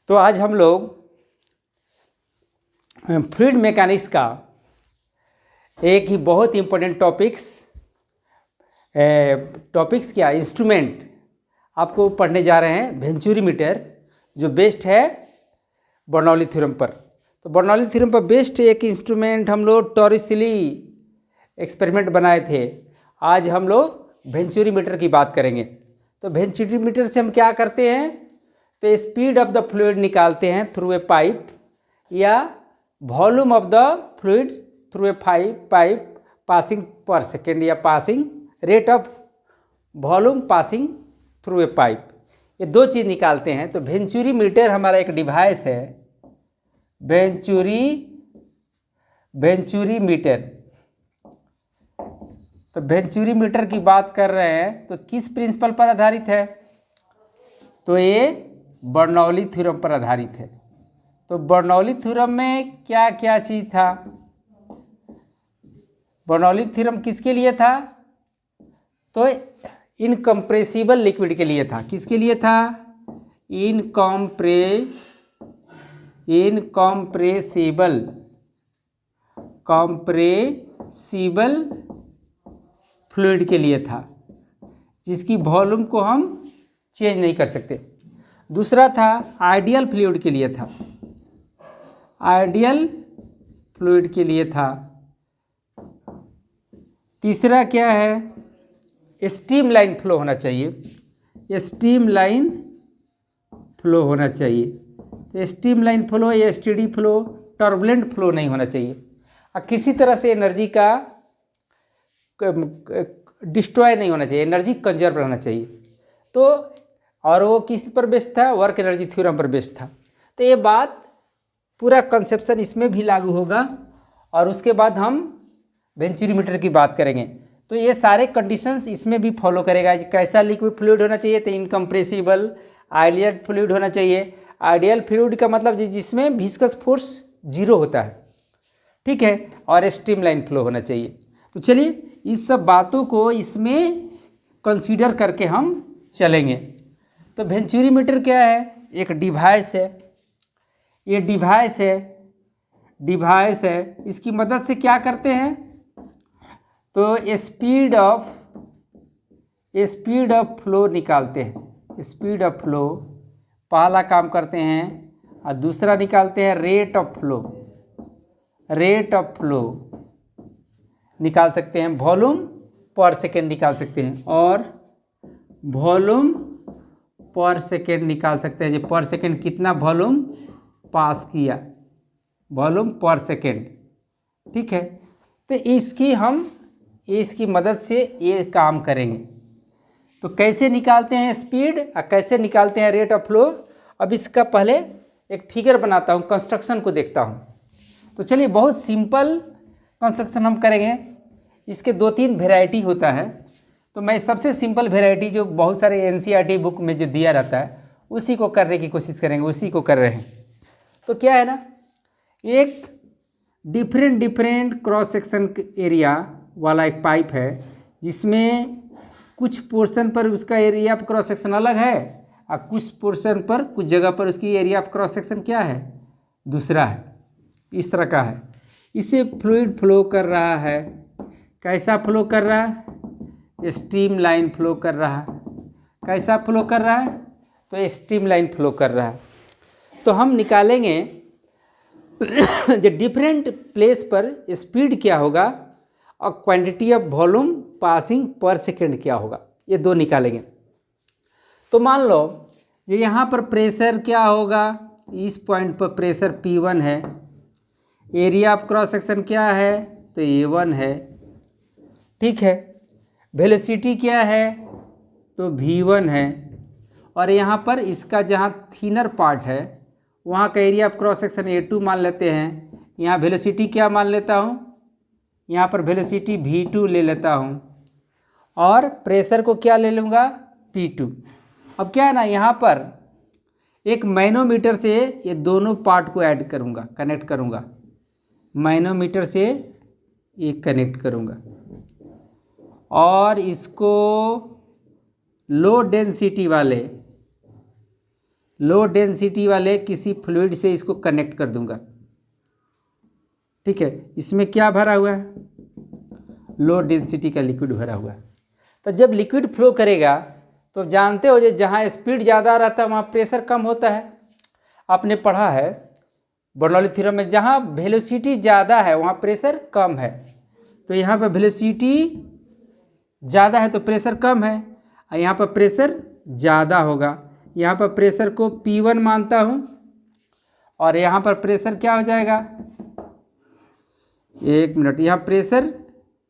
तो आज हम लोग फ्लूइड मैकेनिक्स का एक ही बहुत इम्पोर्टेंट टॉपिक्स क्या इंस्ट्रूमेंट आपको पढ़ने जा रहे हैं। वेंचुरी मीटर जो बेस्ड है बर्नौली थ्योरम पर। तो बर्नौली थ्योरम पर बेस्ड एक इंस्ट्रूमेंट हम लोग टॉरिसली एक्सपेरिमेंट बनाए थे। आज हम लोग वेंचुरी मीटर की बात करेंगे। तो वेंचुरी मीटर से हम क्या करते हैं, तो स्पीड ऑफ द फ्लूइड निकालते हैं थ्रू ए पाइप, या volume of the fluid through a pipe passing पर सेकेंड, या passing rate of volume passing through a pipe. ये दो चीज़ निकालते हैं। तो वेंचुरी मीटर हमारा एक डिवाइस है, वेंचुरी मीटर। तो वेंचुरी मीटर की बात कर रहे हैं तो किस प्रिंसिपल पर आधारित है, तो ये बर्नौली थ्योरम पर आधारित है। तो बर्नौली थ्योरम में क्या क्या चीज़ था, बर्नौली थ्योरम किसके लिए था, तो इनकम्प्रेसिबल लिक्विड के लिए था। किसके लिए था, कॉम्प्रेसिबल फ्लूइड के लिए था, जिसकी वॉल्यूम को हम चेंज नहीं कर सकते। दूसरा था आइडियल फ्लूइड के लिए था, आइडियल फ्लूइड के लिए था। तीसरा क्या है, स्ट्रीम लाइन फ्लो होना चाहिए, स्ट्रीम लाइन फ्लो होना चाहिए। तो स्ट्रीम लाइन फ्लो या स्टेडी फ्लो, टर्बुलेंट फ्लो नहीं होना चाहिए। और किसी तरह से एनर्जी का डिस्ट्रॉय नहीं होना चाहिए, एनर्जी कंजर्व रहना चाहिए। तो और वो किस पर बेस्ड था, वर्क एनर्जी थ्योरम पर बेस्ड था। तो ये बात पूरा कंसेप्शन इसमें भी लागू होगा। और उसके बाद हम वेंचुरी मीटर की बात करेंगे। तो ये सारे कंडीशंस इसमें भी फॉलो करेगा। कैसा लिक्विड फ्लूइड होना चाहिए, तो इनकम्प्रेसिबल आइडियल फ्लूइड होना चाहिए। आइडियल फ्लूइड का मतलब जिसमें विस्कस फोर्स 0 होता है, ठीक है, और स्ट्रीमलाइन फ्लो होना चाहिए। तो चलिए इस सब बातों को इसमें कंसीडर करके हम चलेंगे। तो वेंचुरी मीटर क्या है, एक डिवाइस है, ये डिवाइस है। इसकी मदद से क्या करते हैं, तो स्पीड ऑफ फ्लो निकालते हैं। स्पीड ऑफ फ्लो पहला काम करते हैं, और दूसरा निकालते हैं रेट ऑफ फ्लो निकाल सकते हैं, वॉल्यूम पर सेकेंड निकाल सकते हैं, और वॉल्यूम पर सेकेंड निकाल सकते हैं। जो पर सेकेंड कितना वॉल्यूम पास किया, वॉल्यूम पर सेकेंड, ठीक है। तो इसकी मदद से ये काम करेंगे। तो कैसे निकालते हैं स्पीड और कैसे निकालते हैं रेट ऑफ फ्लो, अब इसका पहले एक फिगर बनाता हूँ, कंस्ट्रक्शन को देखता हूँ। तो चलिए बहुत सिंपल कंस्ट्रक्शन हम करेंगे। इसके 2-3 वेराइटी होता है। तो मैं सबसे सिंपल वेराइटी जो बहुत सारे एनसीईआरटी बुक में जो दिया रहता है उसी को करने की कोशिश करेंगे, उसी को कर रहे हैं। तो क्या है ना, एक डिफरेंट क्रॉस सेक्शन एरिया वाला एक पाइप है, जिसमें कुछ पोर्शन पर उसका एरिया ऑफ क्रॉस सेक्शन अलग है, और कुछ पोर्शन पर कुछ जगह पर उसकी एरिया ऑफ क्रॉस सेक्शन क्या है, दूसरा है। इस तरह का है। इसे फ्लूइड फ्लो कर रहा है। कैसा फ्लो कर रहा है, स्ट्रीम लाइन फ्लो कर रहा है। कैसा फ्लो कर रहा है, तो स्ट्रीम लाइन फ्लो कर रहा है। तो हम निकालेंगे जो डिफरेंट प्लेस पर स्पीड क्या होगा और क्वांटिटी ऑफ वॉल्यूम पासिंग पर सेकेंड क्या होगा, ये दो निकालेंगे। तो मान लो ये यहाँ पर प्रेशर क्या होगा, इस पॉइंट पर प्रेशर P1 है, एरिया ऑफ क्रॉस सेक्शन क्या है, तो A1 है, ठीक है। वेलोसिटी क्या है, तो V1 है। और यहाँ पर इसका जहाँ थिनर पार्ट है वहाँ का area of cross section A2 मान लेते हैं। यहाँ वेलोसिटी क्या मान लेता हूँ, यहाँ पर वेलोसिटी V2 ले लेता हूँ, और प्रेशर को क्या ले लूँगा, P2। अब क्या है ना, यहाँ पर एक मैनोमीटर से ये दोनों पार्ट को ऐड करूँगा, कनेक्ट करूँगा, मैनोमीटर से ये कनेक्ट करूँगा, और इसको लो डेंसिटी वाले लो डेंसिटी वाले किसी फ्लूइड से इसको कनेक्ट कर दूंगा। ठीक है, इसमें क्या भरा हुआ है? लो डेंसिटी का लिक्विड भरा हुआ है। तो जब लिक्विड फ्लो करेगा तो जानते हो जहाँ स्पीड ज़्यादा रहता है वहाँ प्रेशर कम होता है। आपने पढ़ा है बर्नौली थ्योरम में, जहाँ वेलोसिटी ज़्यादा है वहाँ प्रेशर कम है। तो यहाँ पर वेलोसिटी ज़्यादा है तो प्रेशर कम है, और यहाँ पर प्रेशर ज़्यादा होगा। यहाँ पर प्रेशर को P1 मानता हूँ, और यहाँ पर प्रेशर क्या हो जाएगा? 1 मिनट, यहाँ प्रेशर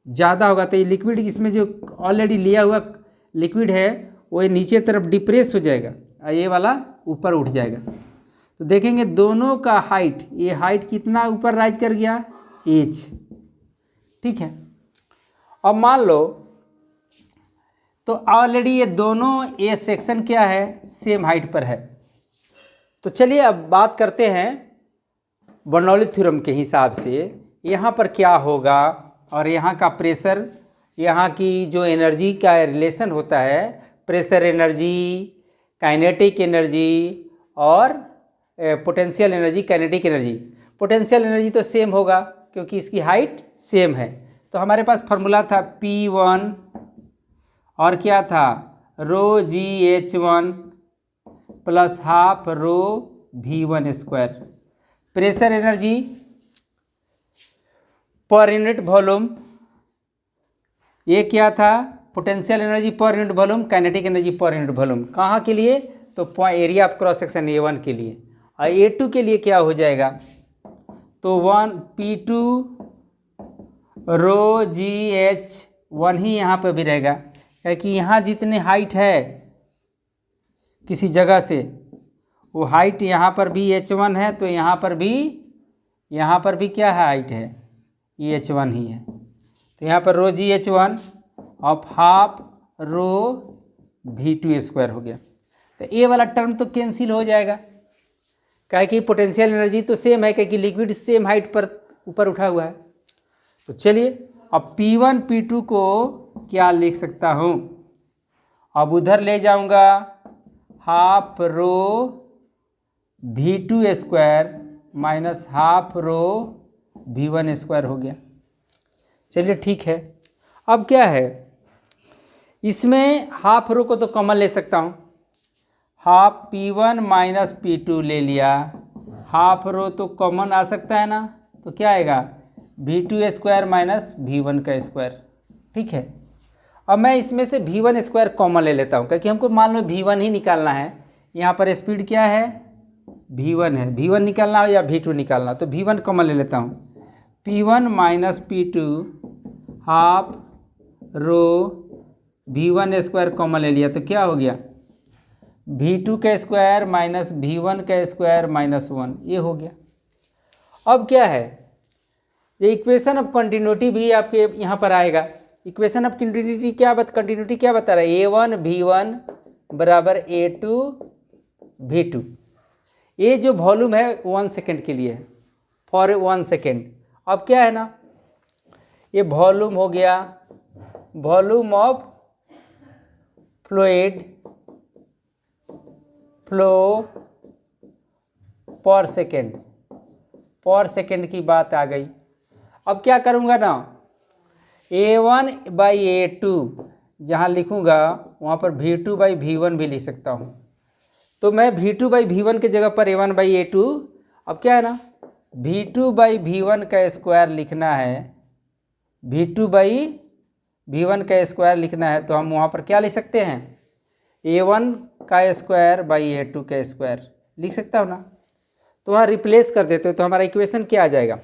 ज़्यादा होगा तो ये लिक्विड, इसमें जो ऑलरेडी लिया हुआ लिक्विड है वो नीचे तरफ डिप्रेस हो जाएगा और ये वाला ऊपर उठ जाएगा। तो देखेंगे दोनों का हाइट, ये हाइट कितना ऊपर राइज कर गया? h। ठीक है, अब मान लो तो ऑलरेडी ये दोनों ये सेक्शन क्या है? सेम हाइट पर है। तो चलिए अब बात करते हैं बर्नौली थ्योरम के हिसाब से यहाँ पर क्या होगा, और यहाँ का प्रेशर, यहाँ की जो एनर्जी का रिलेशन होता है, प्रेशर एनर्जी, काइनेटिक एनर्जी और potential energy, kinetic energy. Potential energy तो सेम होगा क्योंकि इसकी हाइट सेम है। तो हमारे पास फार्मूला था P1 और क्या था? रो GH1 plus half rho V1 square. Pressure energy per unit volume, ये क्या था? Potential energy per unit volume, kinetic energy per unit volume. कहाँ के लिए? तो area of cross section A1 के लिए। और A2 के लिए क्या हो जाएगा? तो 1P2 रो GH1 ही यहाँ पर भी रहेगा, क्योंकि यहाँ जितने हाइट है किसी जगह से, वो हाइट यहाँ पर भी H1 है, तो यहाँ पर भी क्या है? हाइट है, ये H1 ही है। तो यहाँ पर रो GH1 of half rho V2 square हो गया। तो ये वाला टर्म तो कैंसिल हो जाएगा, काहे कि पोटेंशियल एनर्जी तो सेम है, क्योंकि लिक्विड सेम हाइट पर ऊपर उठा हुआ है। तो चलिए अब P1 P2 को क्या लिख सकता हूँ? अब उधर ले जाऊँगा, half rho V2 square minus half rho V1 square हो गया। चलिए ठीक है, अब क्या है, इसमें हाफ रो को तो कॉमन ले सकता हूँ, हाफ P1 माइनस P2 ले लिया, हाफ रो तो कॉमन आ सकता है ना, तो क्या आएगा? V2 स्क्वायर माइनस V1 का स्क्वायर। ठीक है, अब मैं इसमें से V1 स्क्वायर कॉमन ले लेता हूँ, क्योंकि हमको मान लो V1 ही निकालना है। यहाँ पर स्पीड क्या है? V1 है, V1 निकालना हो या V2 निकालना, तो V1 कॉमन ले लेता हूँ। P1 minus P2 half rho V1 square common ले लिया, तो क्या हो गया? V2 का स्क्वायर माइनस V1 का स्क्वायर माइनस 1, ये हो गया। अब क्या है, ये इक्वेशन ऑफ कंटिन्यूटी भी आपके यहाँ पर आएगा। इक्वेशन ऑफ कंटिन्यूटी क्या बता रहा है? A1 V1 बराबर A2 V2। ये जो वॉल्यूम है 1 सेकेंड के लिए है, फॉर 1 सेकेंड। अब क्या है ना, ये वॉल्यूम हो गया, वॉल्यूम ऑफ फ्लूइड फ्लो पर सेकेंड की बात आ गई। अब क्या करूँगा ना, A1 बाई A2 जहाँ लिखूँगा वहाँ पर V2 बाई V1 भी लिख सकता हूँ। तो मैं V2 बाई V1 के जगह पर A1 बाई A2, अब क्या है ना, V2 बाई V1 का स्क्वायर लिखना है, V2 बाई V1 का स्क्वायर लिखना है, तो हम वहाँ पर क्या लिख सकते हैं? A1 का स्क्वायर बाई A2 का स्क्वायर लिख सकता हूँ ना। तो वहाँ रिप्लेस कर देते हो तो हमारा इक्वेशन क्या आ जाएगा?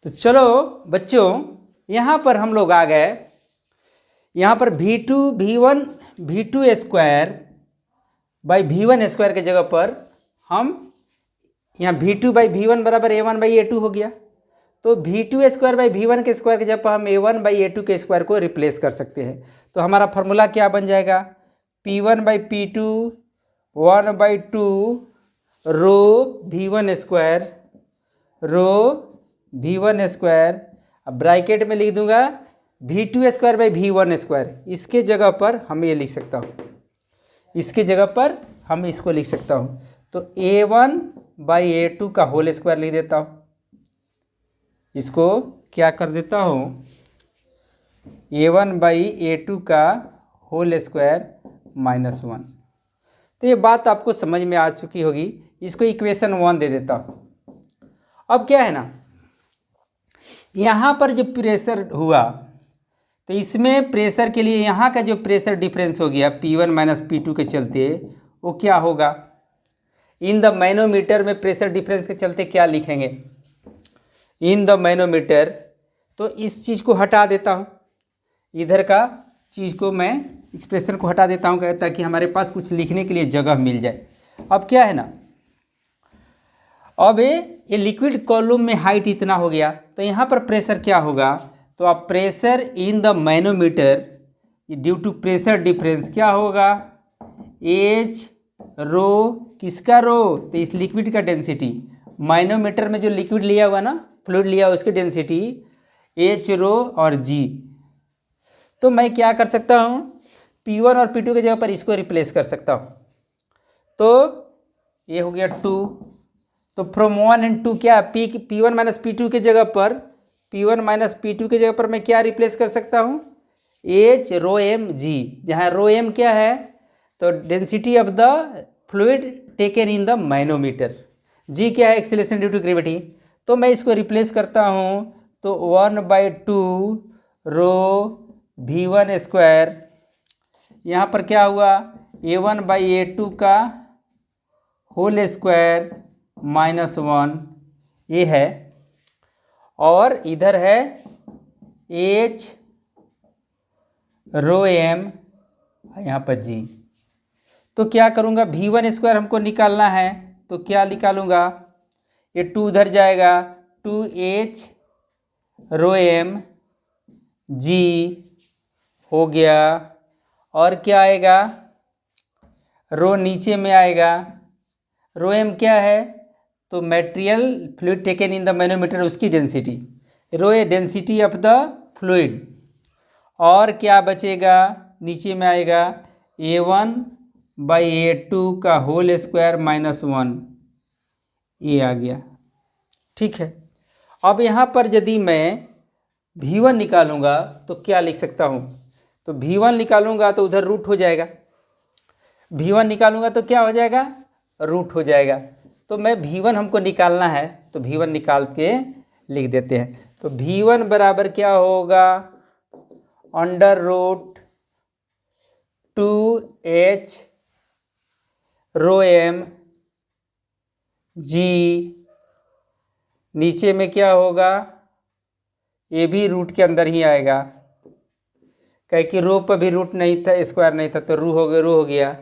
तो चलो बच्चों, यहाँ पर हम लोग आ गए, यहाँ पर V2 square by V1 square के जगह पर हम यहाँ V2 बाई V1 बराबर A1 बाई A2 हो गया। तो V2 स्क्वायर बाई V1 के स्क्वायर के जगह पर हम A1 बाई A2 के स्क्वायर को रिप्लेस कर सकते हैं। तो हमारा फार्मूला क्या बन जाएगा? P1 by P2 1/2 rho V1 square, अब ब्रैकेट में लिख दूंगा V2 square by V1 square. इसके जगह पर हम ये लिख सकता हूँ, इसके जगह पर हम इसको लिख सकता हूँ, तो A1/A2 का होल स्क्वायर लिख देता हूँ। इसको क्या कर देता हूँ, A1/A2 का होल स्क्वायर -1। तो ये बात आपको समझ में आ चुकी होगी। इसको इक्वेशन 1 दे देता हूँ। अब क्या है ना, यहाँ पर जो प्रेशर हुआ तो इसमें प्रेशर के लिए यहाँ का जो प्रेशर डिफरेंस हो गया P1 - P2 के चलते, वो क्या होगा, इन द मैनोमीटर में प्रेशर डिफरेंस के चलते क्या लिखेंगे, इन द मैनोमीटर। तो इस चीज़ को हटा देता हूँ, इधर का चीज़ को मैं एक्सप्रेशन को हटा देता हूँ ताकि हमारे पास कुछ लिखने के लिए जगह मिल जाए। अब क्या है ना, अब ये लिक्विड कॉलम में हाइट इतना हो गया, तो यहाँ पर प्रेशर क्या होगा, तो अब pressure in the manometer due to pressure difference क्या होगा, एच रो, किसका रो, तो इस लिक्विड का डेंसिटी, मैनोमीटर में जो लिक्विड लिया हुआ ना, फ्लूइड लिया हुआ उसकी डेंसिटी एच रो और जी। तो मैं क्या कर सकता हूँ, P1 और P2 की जगह पर इसको रिप्लेस कर सकता हूँ। तो ये हो गया 2, तो फ्रॉम 1 and 2 क्या, P1 - P2 की जगह पर, P1 - P2 की जगह पर मैं क्या रिप्लेस कर सकता हूँ, एच रो एम जी, जहाँ रो एम क्या है, तो density of the fluid taken in the manometer, G क्या है, एक्सीलरेशन ड्यू टू ग्रेविटी। तो मैं इसको रिप्लेस करता हूँ, तो 1/2 रो V1 स्क्वायर, यहाँ पर क्या हुआ, A1/A2 का होल स्क्वायर -1 ये है, और इधर है एच रो एम, यहाँ पर जी। तो क्या करूँगा, V1 स्क्वायर हमको निकालना है, तो क्या निकालूँगा, ये 2 उधर जाएगा, 2H रो एम जी हो गया, और क्या आएगा, रो नीचे में आएगा, रो एम क्या है, तो material fluid taken in the manometer उसकी density, rho a density of the fluid, और क्या बचेगा, नीचे में आएगा A1/A2 का होल स्क्वायर -1, ये आ गया। ठीक है, अब यहाँ पर यदि मैं V1 निकालूंगा तो क्या लिख सकता हूँ, तो V1 निकालूंगा तो उधर रूट हो जाएगा, V1 निकालूंगा तो क्या हो जाएगा, रूट हो जाएगा। तो मैं V1 हमको निकालना है, तो V1 निकाल के लिख देते हैं। तो V1 बराबर क्या होगा, √2H रो एम जी, नीचे में क्या होगा, ये भी रूट के अंदर ही आएगा, कहे कि रो पर भी रूट नहीं था, स्क्वायर नहीं था, तो रू हो गया,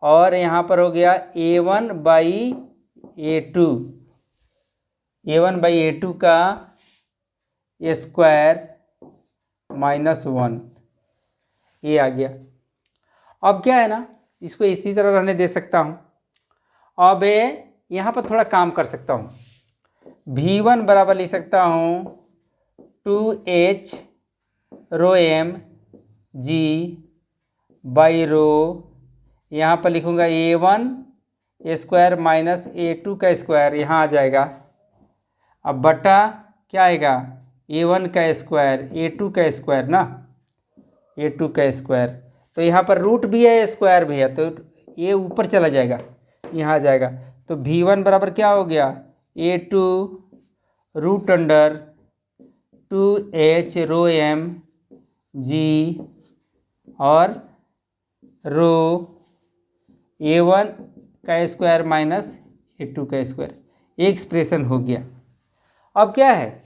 और यहाँ पर हो गया A1/A2 का स्क्वायर -1, ये आ गया। अब क्या है ना, इसको इसी तरह रहने दे सकता हूँ। अब यहाँ पर थोड़ा काम कर सकता हूँ, V1 बराबर लिख सकता हूँ 2H row M G by rho, यहाँ पर लिखूँगा A1 स्क्वायर -A2 का स्क्वायर, यहाँ आ जाएगा, अब बटा क्या आएगा, A1 का स्क्वायर A2 का स्क्वायर ना, A2 का स्क्वायर, तो यहाँ पर रूट भी है स्क्वायर भी है, तो ये ऊपर चला जाएगा, यहाँ आ जाएगा। तो V1 बराबर क्या हो गया, A2 √2H रो एम जी और रो A1 का स्क्वायर -A2 का स्क्वायर, ये एक्सप्रेशन हो गया। अब क्या है,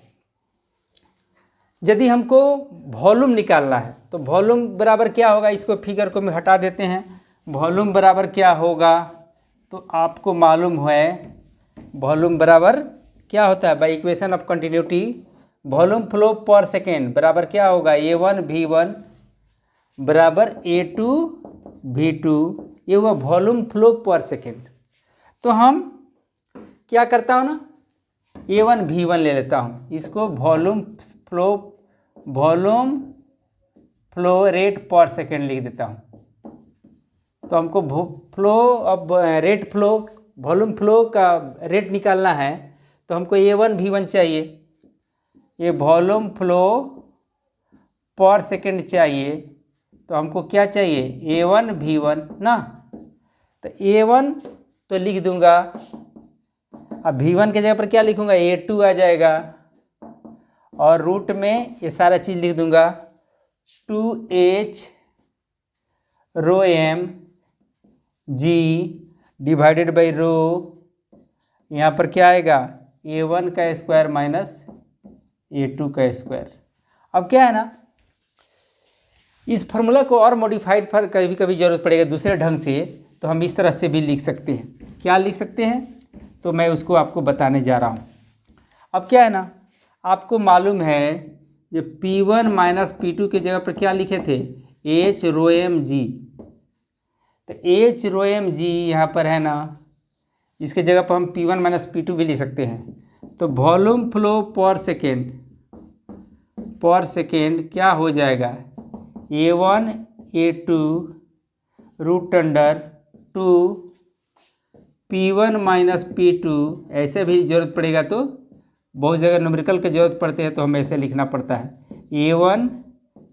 यदि हमको वॉल्यूम निकालना है तो वॉल्यूम बराबर क्या होगा, इसको फिगर को मैं हटा देते हैं। वॉल्यूम बराबर क्या होगा, तो आपको मालूम है वॉल्यूम बराबर क्या होता है, by equation of continuity volume flow पर सेकेंड बराबर क्या होगा, A1 V1 बराबर A2 V2, ये हुआ वॉल्यूम फ्लो पर सेकेंड। तो हम क्या करता हूँ ना, A1 V1 ले लेता हूँ, इसको वॉल्यूम फ्लो रेट पर सेकेंड लिख देता हूँ। तो हमको फ्लो अब रेट फ्लो वॉल्यूम फ्लो का रेट निकालना है, तो हमको A1 V1 चाहिए। ये वॉल्यूम फ्लो पर सेकेंड चाहिए, तो हमको क्या चाहिए A1 V1 ना। तो A1 तो लिख दूंगा, अब V1 के जगह पर क्या लिखूंगा A2 आ जाएगा, और रूट में ये सारा चीज़ लिख दूंगा 2H rho m G divided by rho, यहाँ पर क्या आएगा A1 का स्क्वायर माइनस A2 का स्क्वायर। अब क्या है ना, इस फार्मूला को और मॉडिफाइड पर कभी कभी ज़रूरत पड़ेगा दूसरे ढंग से, तो हम इस तरह से भी लिख सकते हैं। क्या लिख सकते हैं, तो मैं उसको आपको बताने जा रहा हूँ। अब क्या है ना, आपको मालूम है ये P1 माइनस P2 के जगह पर क्या लिखे थे H रो m G, तो H रो m G यहाँ पर है ना, इसके जगह पर हम P1 माइनस P2 भी लिख सकते हैं। तो वॉल्यूम फ्लो पर सेकेंड क्या हो जाएगा A1 A2 root under 2 P1 minus P2, ऐसे भी ज़रूरत पड़ेगा तो बहुत जगह न्यूमेरिकल की ज़रूरत पड़ती है, तो हमें ऐसे लिखना पड़ता है A1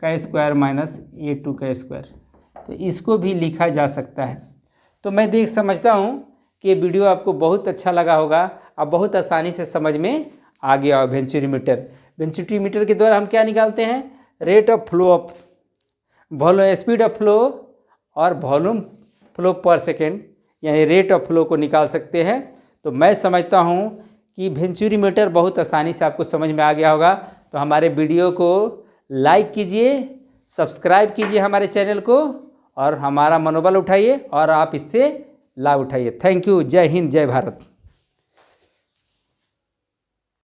का स्क्वायर माइनस A2 का स्क्वायर, तो इसको भी लिखा जा सकता है। तो मैं समझता हूँ कि ये वीडियो आपको बहुत अच्छा लगा होगा, अब बहुत आसानी से समझ में आ गया। वेंचुरीमीटर के द्वारा हम क्या निकालते हैं, rate of flow of volume, speed of flow और वॉल्यूम फ्लो पर सेकेंड, यानी रेट ऑफ फ्लो को निकाल सकते हैं। तो मैं समझता हूँ कि वेंचुरीमीटर बहुत आसानी से आपको समझ में आ गया होगा। तो हमारे वीडियो को लाइक कीजिए, सब्सक्राइब कीजिए हमारे चैनल को, और हमारा मनोबल उठाइए और आप इससे लाभ उठाइए। Thank you. जय हिंद, जय भारत।